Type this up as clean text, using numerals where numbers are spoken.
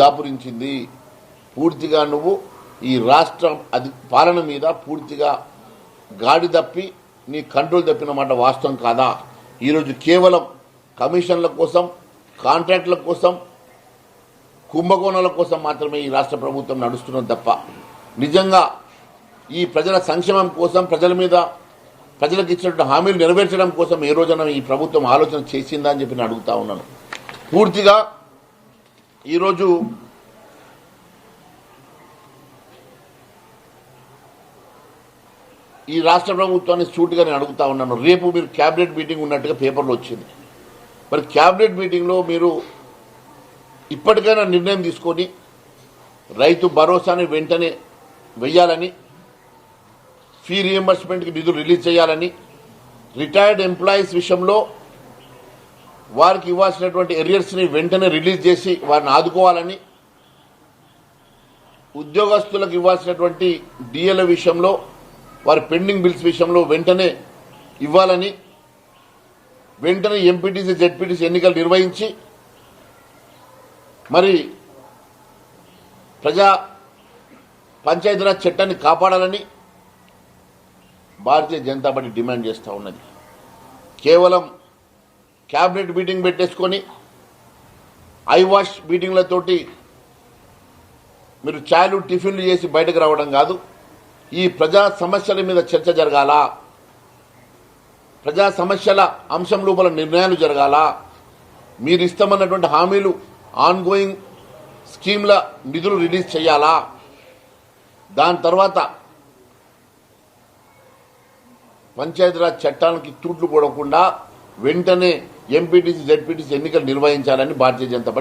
దాపురించింది. పూర్తిగా నువ్వు ఈ రాష్ట్ర పాలన మీద పూర్తిగా గాడి తప్పి నీ కంట్రోల్ తప్పిన మాట వాస్తవం కాదా? ఈరోజు కేవలం కమిషన్ల కోసం, కాంట్రాక్టుల కోసం, కుంభకోణాల కోసం మాత్రమే ఈ రాష్ట్ర ప్రభుత్వం నడుస్తున్నది తప్ప నిజంగా ఈ ప్రజల సంక్షేమం కోసం, ప్రజలకు ఇచ్చినటువంటి హామీలు నెరవేర్చడం కోసం ఏ రోజున ఈ ప్రభుత్వం ఆలోచన చేసిందా అని చెప్పి నేను అడుగుతా ఉన్నాను. పూర్తిగా ఈరోజు ఈ రాష్ట్ర ప్రభుత్వాన్ని సూటిగా నేను అడుగుతా ఉన్నాను. రేపు మీరు క్యాబినెట్ మీటింగ్ ఉన్నట్టుగా పేపర్లో వచ్చింది. మరి క్యాబినెట్ మీటింగ్లో మీరు ఇప్పటికైనా నిర్ణయం తీసుకొని రైతు భరోసాని వెంటనే వెయ్యాలని, ఫీ రియంబర్స్మెంట్కి నిధులు రిలీజ్ చేయాలని, రిటైర్డ్ ఎంప్లాయీస్ విషయంలో వారికి ఇవ్వాల్సినటువంటి ఎరియర్స్ని వెంటనే రిలీజ్ చేసి వారిని ఆదుకోవాలని, ఉద్యోగస్తులకు ఇవ్వాల్సినటువంటి డిఎల విషయంలో వారి పెండింగ్ బిల్స్ విషయంలో వెంటనే ఇవ్వాలని, వెంటనే ఎంపీటీసీ జెడ్పీటీసీ ఎన్నికలు నిర్వహించి మరి ప్రజా పంచాయతీరాజ్ చట్టాన్ని కాపాడాలని భారతీయ జనతా పార్టీ డిమాండ్ చేస్తూ ఉన్నది. కేవలం క్యాబినెట్ మీటింగ్ పెట్టేసుకొని ఐవాష్ మీటింగ్లతోటి మీరు ఛాయలు టిఫిన్లు చేసి బయటకు రావడం కాదు. ఈ ప్రజా సమస్యల మీద చర్చ జరగాల, ప్రజా సమస్యల అంశం లోపల నిర్ణయాలు జరగాల. మీరు ఇస్తామన్నటువంటి హామీలు, ఆన్ గోయింగ్ స్కీమ్ల నిధులు రిలీజ్ చేయాలా. దాని తర్వాత పంచాయతీరాజ్ చట్టానికి తూట్లు పొడవకుండా వెంటనే ఎంపీటీసీ జెడ్పీటీసీ ఎన్నికలు నిర్వహించాలని భారతీయ జనతా పార్టీ